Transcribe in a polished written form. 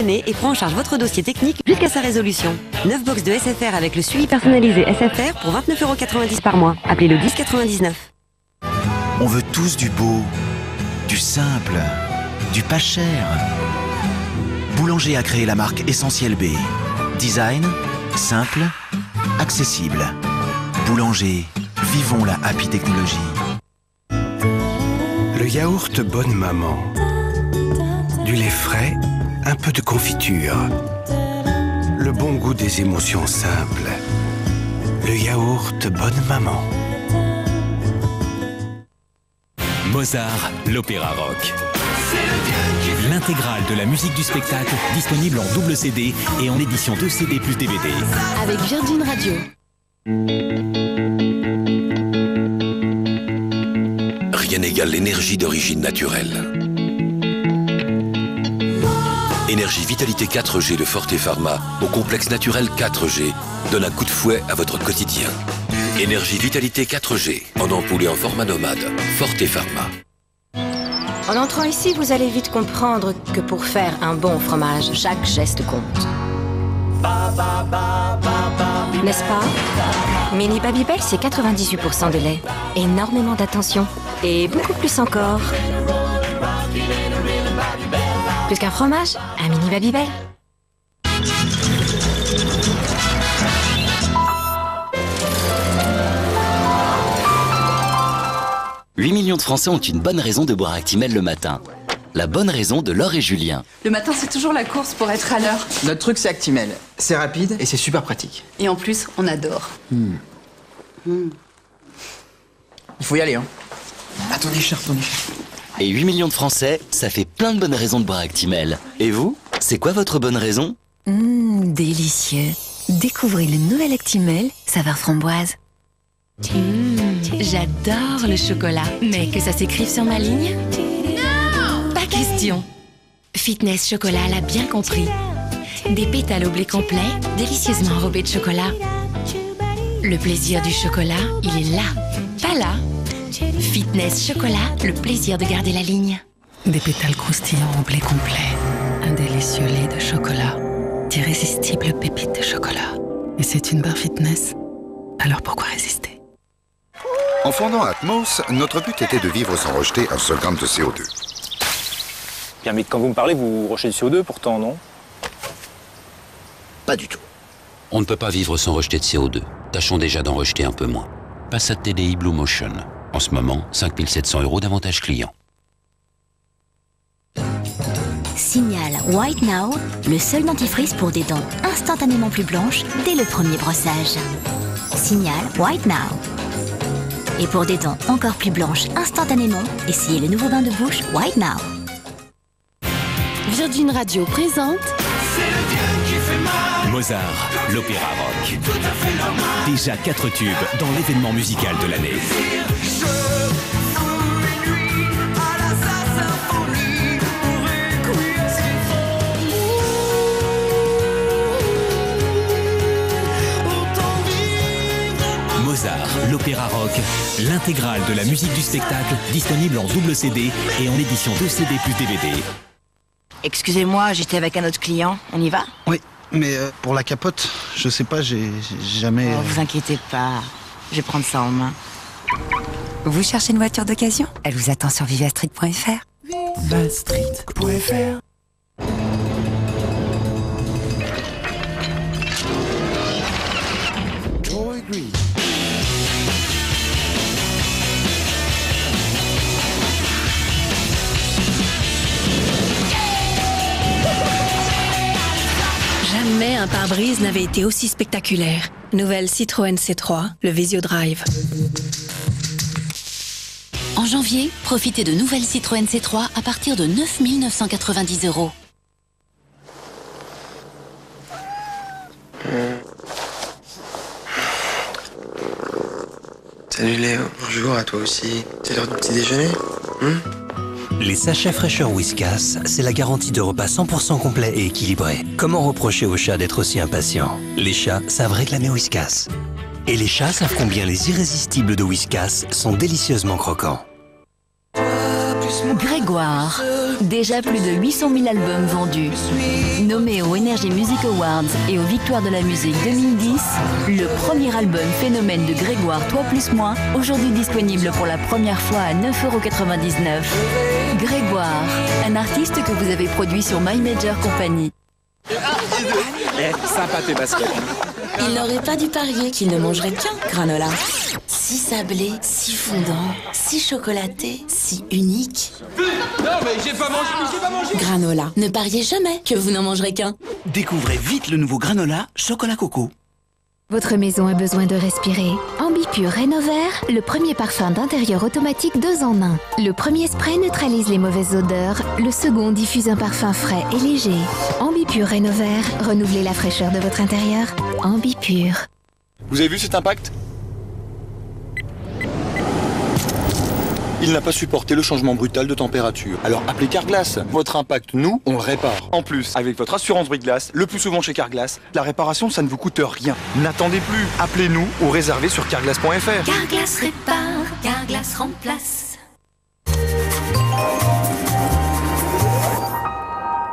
Et prend en charge votre dossier technique jusqu'à sa résolution. 9 box de SFR avec le suivi personnalisé SFR pour 29,90 € par mois. Appelez le 1099. On veut tous du beau, du simple, du pas cher. Boulanger a créé la marque Essentiel B. Design, simple, accessible. Boulanger, vivons la happy technologie. Le yaourt Bonne Maman. Du lait frais, un peu de confiture. Le bon goût des émotions simples. Le yaourt Bonne Maman. Mozart, l'opéra rock. L'intégrale de la musique du spectacle disponible en double CD et en édition 2 CD plus DVD. Avec Virgin Radio. Rien n'égale l'énergie d'origine naturelle. Énergie Vitalité 4G de Forte Pharma au complexe naturel 4G donne un coup de fouet à votre quotidien. Énergie Vitalité 4G en ampoule et en format nomade. Forte Pharma. En entrant ici, vous allez vite comprendre que pour faire un bon fromage, chaque geste compte. N'est-ce pas? Mini Babybel, c'est 98% de lait, énormément d'attention et beaucoup plus encore. Plus qu'un fromage, un Mini Babybel. « 8 millions de Français ont une bonne raison de boire Actimel le matin. La bonne raison de Laure et Julien. Le matin, c'est toujours la course pour être à l'heure. Notre truc, c'est Actimel. C'est rapide et c'est super pratique. Et en plus, on adore. Il faut y aller, hein. À ton écharpe, ton écharpe. Et 8 millions de Français, ça fait plein de bonnes raisons de boire Actimel. Et vous, c'est quoi votre bonne raison? Délicieux. Découvrez le nouvel Actimel, saveur framboise. J'adore le chocolat. Mais que ça s'écrive sur ma ligne? Non! Pas question. Fitness Chocolat l'a bien compris. Des pétales au blé complet, délicieusement enrobés de chocolat. Le plaisir du chocolat, il est là, pas là. Fitness Chocolat, le plaisir de garder la ligne. Des pétales croustillants au blé complet. Un délicieux lait de chocolat. D'irrésistibles pépites de chocolat. Et c'est une barre fitness. Alors pourquoi résister? En fondant Atmos, notre but était de vivre sans rejeter un seul gramme de CO2. Bien, mais quand vous me parlez, vous rejetez du CO2 pourtant, non? Pas du tout. On ne peut pas vivre sans rejeter de CO2. Tâchons déjà d'en rejeter un peu moins. Passat TDI Blue Motion. En ce moment, 5 700 € d'avantage client. Signal White Now, le seul dentifrice pour des dents instantanément plus blanches dès le premier brossage. Signal White Now. Et pour des dents encore plus blanches instantanément, essayez le nouveau bain de bouche White Now. Virgin Radio présente Mozart, l'opéra rock. Déjà 4 tubes dans l'événement musical de l'année. Mozart, l'opéra rock, l'intégrale de la musique du spectacle, disponible en double CD et en édition 2 CD plus DVD. Excusez-moi, j'étais avec un autre client, on y va? Oui, mais pour la capote, je sais pas, j'ai jamais... Oh, vous inquiétez pas, je vais prendre ça en main. Vous cherchez une voiture d'occasion? Elle vous attend sur vivastreet.fr. Vivastreet.fr. Jamais un pare-brise n'avait été aussi spectaculaire. Nouvelle Citroën C3, le Visio Drive. En janvier, profitez de nouvelles Citroën C3 à partir de 9 990 €. Salut Léo, bonjour à toi aussi. C'est l'heure du petit déjeuner? Les sachets fraîcheur Whiskas, c'est la garantie de repas 100% complet et équilibré. Comment reprocher aux chats d'être aussi impatients? Les chats savent réclamer Whiskas. Et les chats savent combien les irrésistibles de Whiskas sont délicieusement croquants. Toi, plus Grégoire. Déjà plus de 800 000 albums vendus. Nommé aux Energy Music Awards et aux Victoires de la musique 2010, le premier album phénomène de Grégoire, Toi plus moi, aujourd'hui disponible pour la première fois à 9,99 €. Grégoire, un artiste que vous avez produit sur My Major Company. Sympa tes baskets. Il n'aurait pas dû parier qu'il ne mangerait qu'un granola. Si sablé, si fondant, si chocolaté, si unique. Non mais j'ai pas mangé. Granola, ne pariez jamais que vous n'en mangerez qu'un. Découvrez vite le nouveau granola chocolat coco. Votre maison a besoin de respirer. Ambipure Rénovert, le premier parfum d'intérieur automatique 2 en 1. Le premier spray neutralise les mauvaises odeurs, le second diffuse un parfum frais et léger. Ambipure Rénovert, renouvelez la fraîcheur de votre intérieur. Ambipure. Vous avez vu cet impact ? Il n'a pas supporté le changement brutal de température. Alors appelez Carglass. Votre impact, nous, on le répare. En plus, avec votre assurance brise-glace, le plus souvent chez Carglass, la réparation, ça ne vous coûte rien. N'attendez plus. Appelez-nous ou réservez sur carglass.fr. Carglass répare, Carglass remplace.